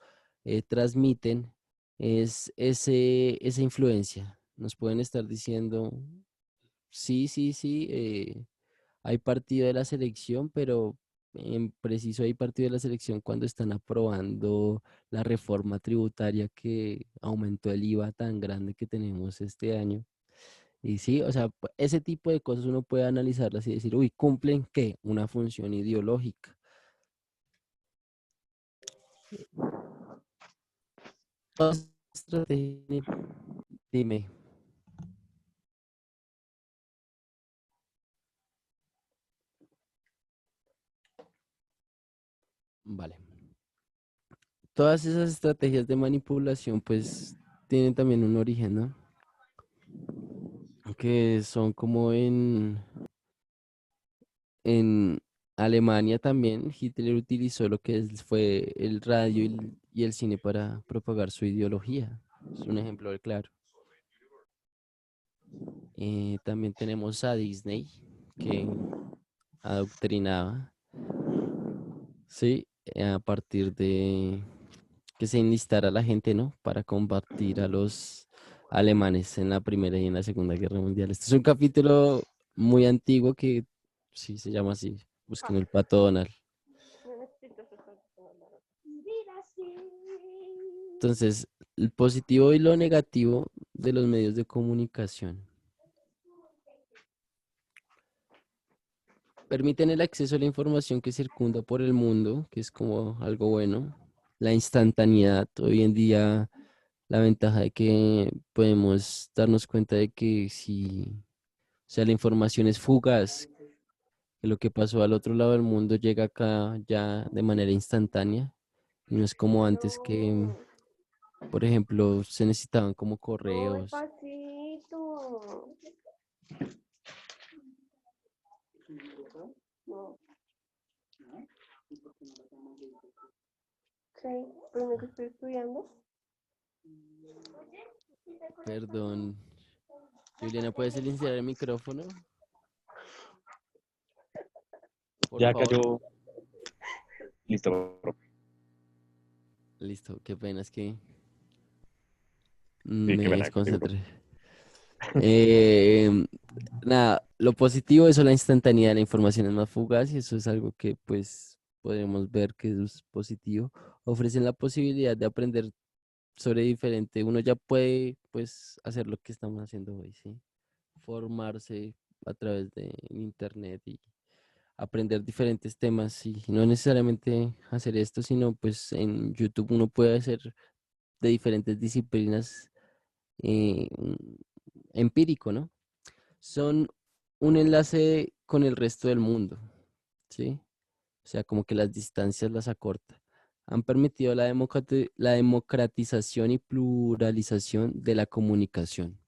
transmiten es esa influencia. Nos pueden estar diciendo, sí, sí, sí. Hay partido de la selección, pero en preciso hay partido de la selección cuando están aprobando la reforma tributaria que aumentó el IVA tan grande que tenemos este año. Y sí, o sea, ese tipo de cosas uno puede analizarlas y decir, uy, ¿cumplen qué? Una función ideológica. Estrategia, dime. Vale. Todas esas estrategias de manipulación, pues, tienen también un origen, ¿no? Que son como en Alemania también. Hitler utilizó lo que fue el radio y el cine para propagar su ideología. Es un ejemplo claro. También tenemos a Disney, que adoctrinaba, ¿sí? A partir de que se enlistara a la gente, ¿no? Para combatir a los alemanes en la Primera y en la Segunda Guerra Mundial. Este es un capítulo muy antiguo que sí se llama así. Busquen el Pato Donald. Entonces, el positivo y lo negativo de los medios de comunicación. Permiten el acceso a la información que circunda por el mundo, que es como algo bueno. La instantaneidad. Hoy en día, la ventaja de que podemos darnos cuenta de que si, o sea, la información es fugaz, que lo que pasó al otro lado del mundo llega acá ya de manera instantánea. Y no es como antes que, por ejemplo, se necesitaban como correos. Perdón. Juliana, ¿puedes silenciar el micrófono? Por Ya favor. cayó. Listo, profe. Listo, qué pena, es que Sí, qué me pena contigo, profe. desconcentré. Eh, nada, lo positivo es la instantaneidad, la información es más fugaz y eso es algo que pues podemos ver que es positivo. Ofrecen la posibilidad de aprender sobre diferente. Uno ya puede pues hacer lo que estamos haciendo hoy, ¿sí? Formarse a través de internet y aprender diferentes temas y no necesariamente hacer esto, sino pues en YouTube uno puede hacer de diferentes disciplinas empírico, ¿no? Son un enlace con el resto del mundo, ¿sí? O sea, como que las distancias las acorta. Han permitido la democratización y pluralización de la comunicación.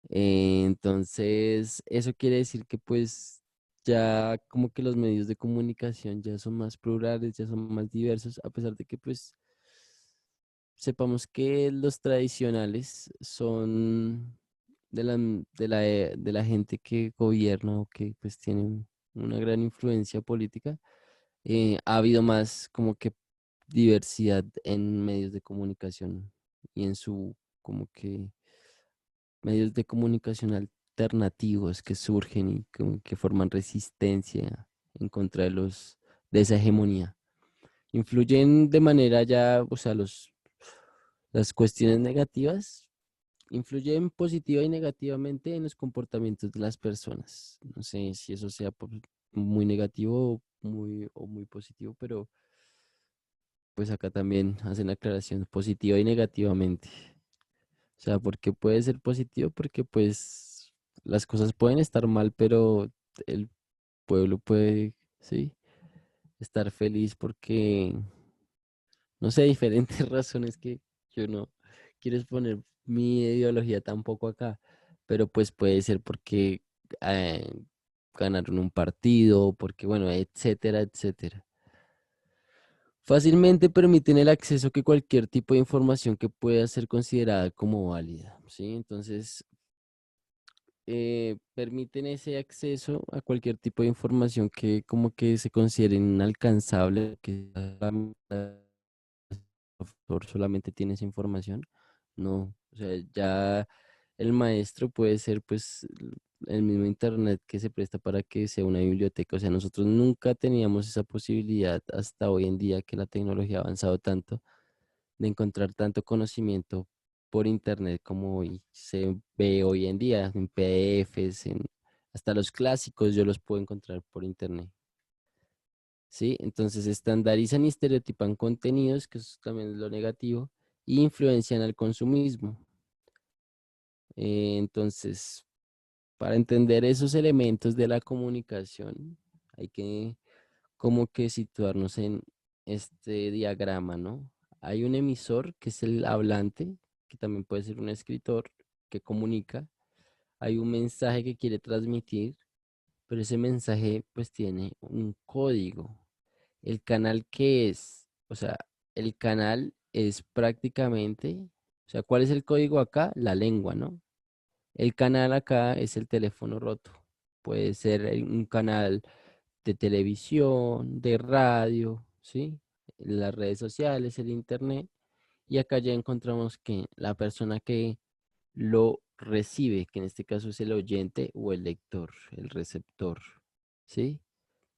Entonces, eso quiere decir que pues ya como que los medios de comunicación ya son más plurales, ya son más diversos, a pesar de que pues sepamos que los tradicionales son de la gente que gobierna o que pues tienen una gran influencia política. Ha habido más como que diversidad en medios de comunicación y en su como que medios de comunicación alternativos que surgen y como que forman resistencia en contra de esa hegemonía. Influyen de manera ya, o sea, las cuestiones negativas influyen positiva y negativamente en los comportamientos de las personas. No sé si eso sea muy negativo o muy positivo, pero pues acá también hacen aclaración positiva y negativamente. O sea, porque puede ser positivo, porque pues las cosas pueden estar mal, pero el pueblo puede, sí, estar feliz porque, no sé, diferentes razones que yo no quiero exponer mi ideología tampoco acá, pero pues puede ser porque eh, ganaron un partido, porque bueno, etcétera, etcétera. Fácilmente permiten el acceso que cualquier tipo de información que pueda ser considerada como válida, ¿sí? Entonces, permiten ese acceso a cualquier tipo de información que como que se considere inalcanzable, que el profesor solamente tiene esa información. No, o sea, ya el maestro puede ser pues el mismo internet que se presta para que sea una biblioteca. O sea, nosotros nunca teníamos esa posibilidad hasta hoy en día que la tecnología ha avanzado tanto de encontrar tanto conocimiento por internet como hoy se ve hoy en día, en PDFs, hasta los clásicos yo los puedo encontrar por internet. ¿Sí? Entonces estandarizan y estereotipan contenidos, que eso también es lo negativo, e influencian al consumismo. Entonces, para entender esos elementos de la comunicación, hay que como que situarnos en este diagrama, ¿no? Hay un emisor que es el hablante, que también puede ser un escritor que comunica. Hay un mensaje que quiere transmitir, pero ese mensaje pues tiene un código. El canal que es, o sea, el canal es prácticamente, o sea, ¿cuál es el código acá? La lengua, ¿no? El canal acá es el teléfono roto. Puede ser un canal de televisión, de radio, ¿sí? Las redes sociales, el internet. Y acá ya encontramos que la persona que lo recibe, que en este caso es el oyente o el lector, el receptor, ¿sí?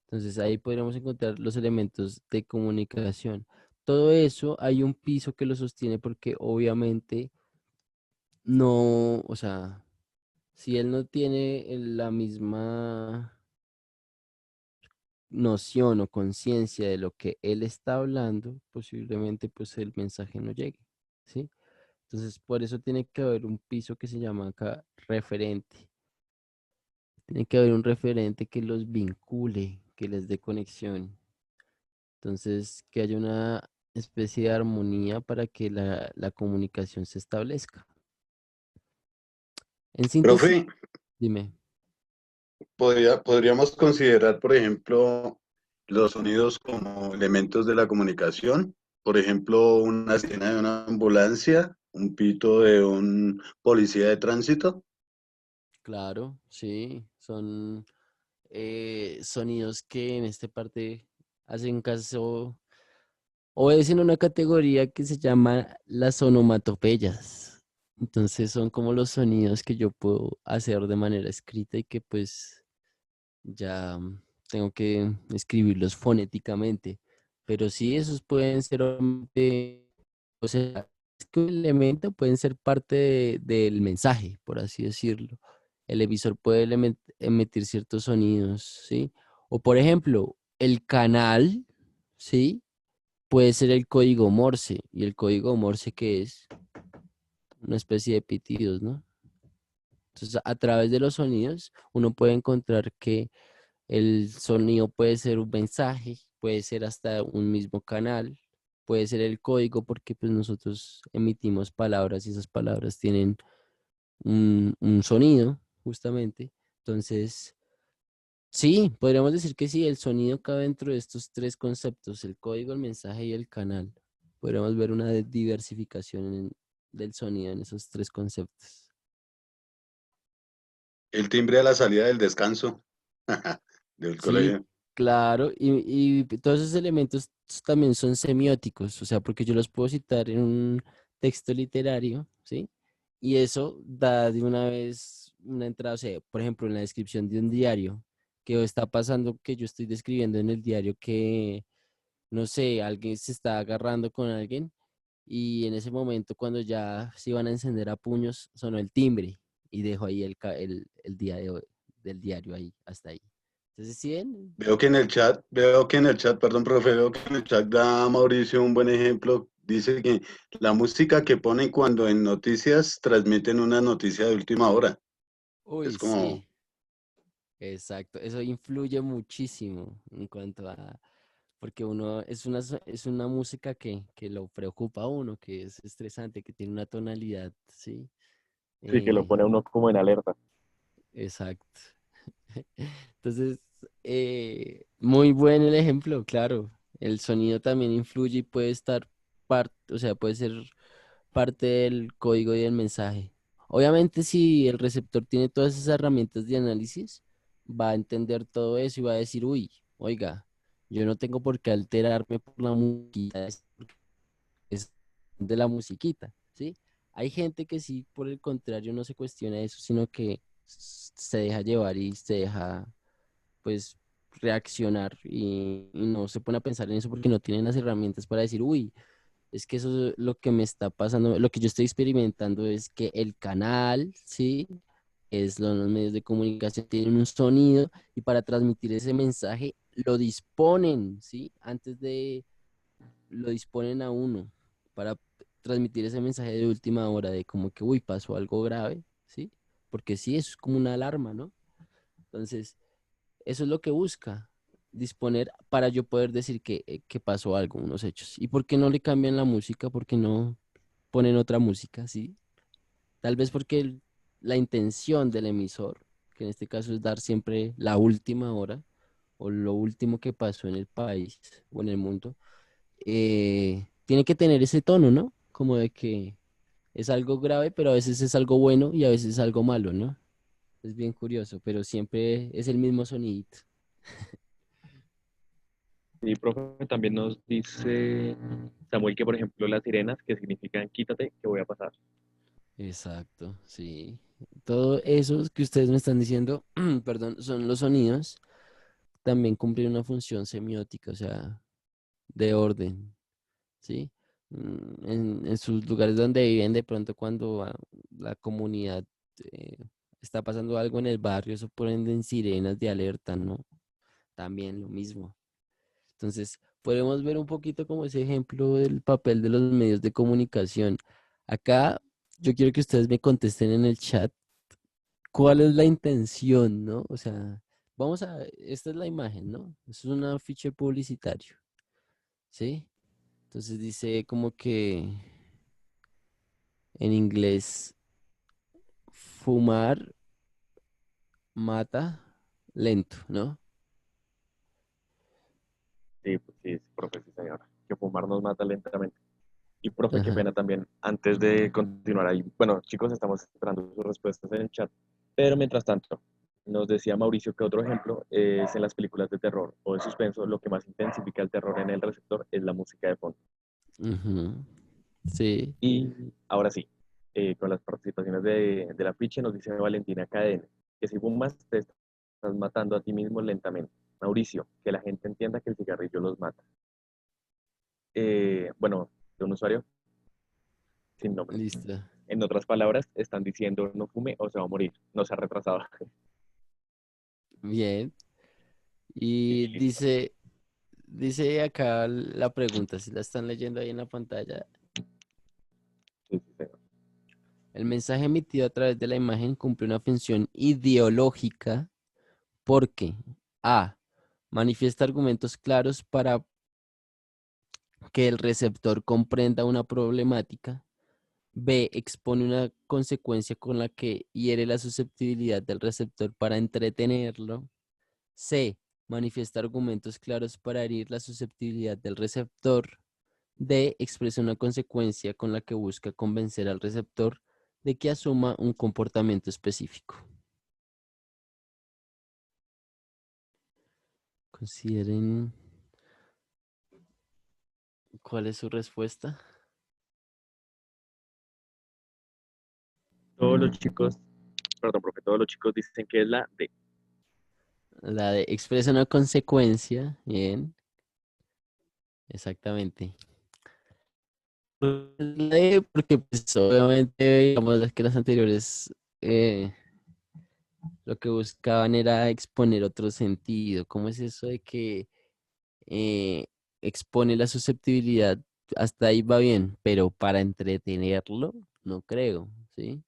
Entonces ahí podríamos encontrar los elementos de comunicación. Todo eso hay un piso que lo sostiene porque obviamente no, o sea, si él no tiene la misma noción o conciencia de lo que él está hablando, posiblemente pues el mensaje no llegue, ¿sí? Entonces por eso tiene que haber un piso que se llama acá referente. Tiene que haber un referente que los vincule, que les dé conexión. Entonces, que haya una especie de armonía para que la comunicación se establezca. En síntesis, Profe, dime. podríamos considerar, por ejemplo, los sonidos como elementos de la comunicación. Por ejemplo, una sirena de una ambulancia, un pito de un policía de tránsito. Claro, sí, son sonidos que en esta parte hacen caso, obedecen una categoría que se llama las onomatopeyas. Entonces son como los sonidos que yo puedo hacer de manera escrita y que pues ya tengo que escribirlos fonéticamente. Pero sí, esos pueden ser, o sea, es que un elemento pueden ser parte del mensaje, por así decirlo. El emisor puede emitir ciertos sonidos, ¿sí? O por ejemplo, el canal, ¿sí? Puede ser el código Morse. ¿Y el código Morse qué es? Una especie de pitidos, ¿no? Entonces, a través de los sonidos, uno puede encontrar que el sonido puede ser un mensaje, puede ser hasta un mismo canal, puede ser el código porque pues nosotros emitimos palabras y esas palabras tienen un sonido, justamente. Entonces, sí, podríamos decir que sí, el sonido cabe dentro de estos tres conceptos, el código, el mensaje y el canal. podríamos ver una diversificación del sonido en esos tres conceptos. El timbre a la salida del descanso del Sí, colegio. claro, y todos esos elementos también son semióticos, o sea, porque yo los puedo citar en un texto literario, ¿sí? Y eso da de una vez una entrada, o sea, por ejemplo, en la descripción de un diario, que está pasando que yo estoy describiendo en el diario que, no sé, alguien se está agarrando con alguien y en ese momento cuando ya se iban a encender a puños, sonó el timbre y dejo ahí el día del diario ahí, hasta ahí. Entonces, ¿sí ven? Veo que en el chat, perdón, profe, veo que en el chat da Mauricio un buen ejemplo. Dice que la música que ponen cuando en noticias transmiten una noticia de última hora. Es Uy, como, sí, exacto. Eso influye muchísimo en cuanto a, porque uno es una música que lo preocupa a uno, que es estresante, que tiene una tonalidad, ¿sí? Sí, que lo Eh, pone a uno como en alerta. exacto. Entonces, muy buen el ejemplo, claro. El sonido también influye y puede estar parte, o sea, puede ser parte del código y del mensaje. Obviamente, si el receptor tiene todas esas herramientas de análisis, va a entender todo eso y va a decir, uy, oiga, yo no tengo por qué alterarme por la musiquita, es de la musiquita, ¿sí? Hay gente que sí, por el contrario, no se cuestiona eso, sino que se deja llevar y se deja, pues, reaccionar y no se pone a pensar en eso porque no tienen las herramientas para decir, uy, es que eso es lo que me está pasando, lo que yo estoy experimentando es que el canal, ¿sí? Los medios de comunicación tienen un sonido y para transmitir ese mensaje lo disponen, ¿sí? Lo disponen a uno para transmitir ese mensaje de última hora de como que, uy, pasó algo grave, ¿sí? Porque sí, eso es como una alarma, ¿no? Entonces, eso es lo que busca, disponer para yo poder decir que pasó algo, unos hechos. ¿Y por qué no le cambian la música? ¿Por qué no ponen otra música, sí? Tal vez porque la intención del emisor, que en este caso es dar siempre la última hora o lo último que pasó en el país o en el mundo, tiene que tener ese tono, ¿no? Como de que es algo grave, pero a veces es algo bueno y a veces es algo malo, ¿no? Es bien curioso, pero siempre es el mismo sonidito. Y profe, también nos dice Samuel que, por ejemplo, las sirenas, que significan quítate, que voy a pasar. Exacto, sí. Todo eso que ustedes me están diciendo, perdón, son los sonidos, también cumplen una función semiótica, o sea, de orden, ¿sí? En sus lugares donde viven, de pronto cuando la comunidad eh, está pasando algo en el barrio, eso ponen en sirenas de alerta, ¿no? También lo mismo. Entonces, podemos ver un poquito como ese ejemplo del papel de los medios de comunicación. Acá, yo quiero que ustedes me contesten en el chat cuál es la intención, ¿no? O sea, esta es la imagen, ¿no? Esto es un afiche publicitario, ¿sí? Entonces dice como que en inglés, fumar mata lento, ¿no? Sí, pues sí, profe, sí, señora. Que fumar nos mata lentamente. Y profe, qué Ajá. pena también, antes de continuar ahí, bueno, chicos, estamos esperando sus respuestas en el chat, pero mientras tanto, nos decía Mauricio que otro ejemplo es en las películas de terror o de suspenso, lo que más intensifica el terror en el receptor es la música de fondo. Ujú. Sí. Y ahora sí, con las participaciones de la ficha nos dice Valentina Cadena, que si fumas te estás matando a ti mismo lentamente. Mauricio, que la gente entienda que el cigarrillo los mata. Bueno, de un usuario sin nombre. Listo. En otras palabras, están diciendo no fume o se va a morir, no se ha retrasado. Bien. Y Y listo. dice acá la pregunta, si la están leyendo ahí en la pantalla. Sí, sí, sí. El mensaje emitido a través de la imagen cumple una función ideológica porque A. Manifiesta argumentos claros para que el receptor comprenda una problemática. B. Expone una consecuencia con la que hiere la susceptibilidad del receptor para entretenerlo. C. Manifiesta argumentos claros para herir la susceptibilidad del receptor. D, expresa una consecuencia con la que busca convencer al receptor de que asuma un comportamiento específico. Consideren cuál es su respuesta. Todos los chicos, perdón, profe, todos los chicos dicen que es la D. La de expresa una consecuencia. Bien, exactamente. La D, porque pues, obviamente, digamos que las anteriores lo que buscaban era exponer otro sentido. ¿Cómo es eso de que eh, expone la susceptibilidad? Hasta ahí va bien, pero para entretenerlo, no creo, ¿sí?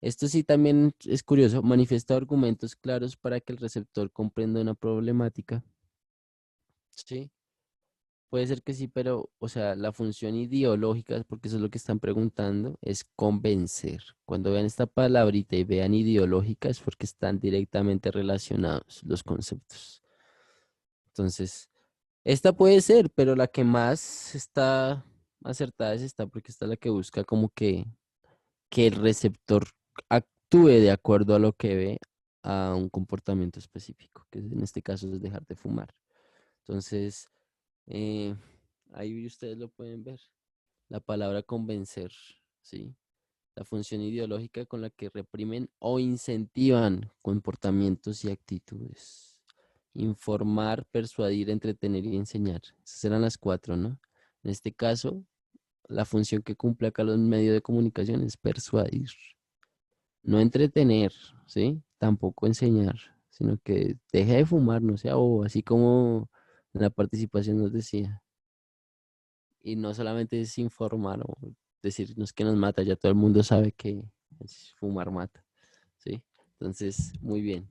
Esto sí también es curioso. Manifiesta argumentos claros para que el receptor comprenda una problemática. Sí, puede ser que sí, pero, o sea, la función ideológica, porque eso es lo que están preguntando, es convencer. Cuando vean esta palabrita y vean ideológica, es porque están directamente relacionados los conceptos. Entonces, esta puede ser, pero la que más está acertada es esta, porque esta es la que busca como que el receptor actúe de acuerdo a lo que ve a un comportamiento específico, que en este caso es dejar de fumar. Entonces, eh, ahí ustedes lo pueden ver. La palabra convencer, ¿sí? La función ideológica con la que reprimen o incentivan comportamientos y actitudes. Informar, persuadir, entretener y enseñar. Esas eran las cuatro, ¿no? En este caso, la función que cumple acá los medios de comunicación es persuadir. No entretener, ¿sí? Tampoco enseñar, sino que deje de fumar, no sea bobo, así como en la participación nos decía. Y no solamente es informar o decirnos que nos mata, ya todo el mundo sabe que fumar mata, ¿sí? Entonces, muy bien.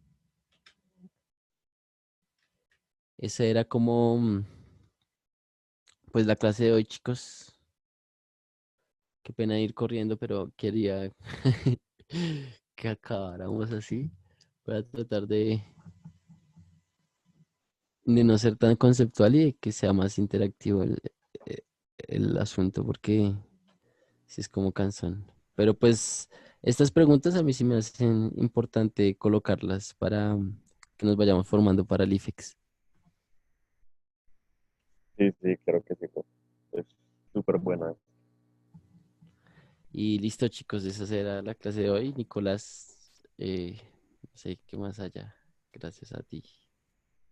Esa era como, pues la clase de hoy, chicos. Qué pena ir corriendo, pero quería que acabáramos así. Voy a tratar de no ser tan conceptual y de que sea más interactivo eh, el asunto, porque sí es como cansón. Pero pues estas preguntas a mí sí me hacen importante colocarlas para que nos vayamos formando para el IFEX. Sí, sí, claro que sí, profe. Es súper buena. Y listo, chicos, esa será la clase de hoy. Nicolás, no sé qué más allá. Gracias a ti.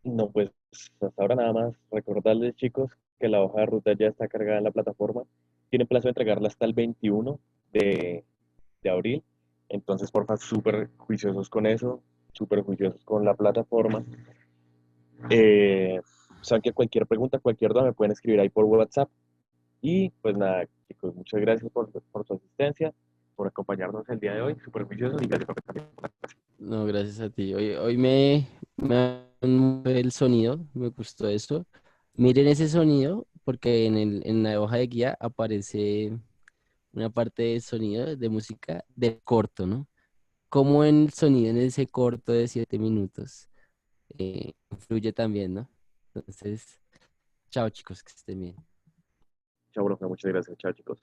No, pues hasta ahora nada más recordarles, chicos, que la hoja de ruta ya está cargada en la plataforma. Tienen plazo de entregarla hasta el 21 de abril. Entonces, porfa, súper juiciosos con eso, súper juiciosos con la plataforma. Saben que cualquier pregunta, cualquier duda me pueden escribir ahí por WhatsApp. Y pues nada, chicos, muchas gracias por su asistencia, por acompañarnos el día de hoy. Súper juiciosos y gracias por también. No, gracias a ti. Hoy me el sonido, me gustó eso. Miren ese sonido, porque en la hoja de guía aparece una parte de sonido de música del corto, ¿no? Como en el sonido en ese corto de 7 minutos influye también, ¿no? Entonces, chao chicos, que estén bien. Chao, profe, muchas gracias. Chao, chicos.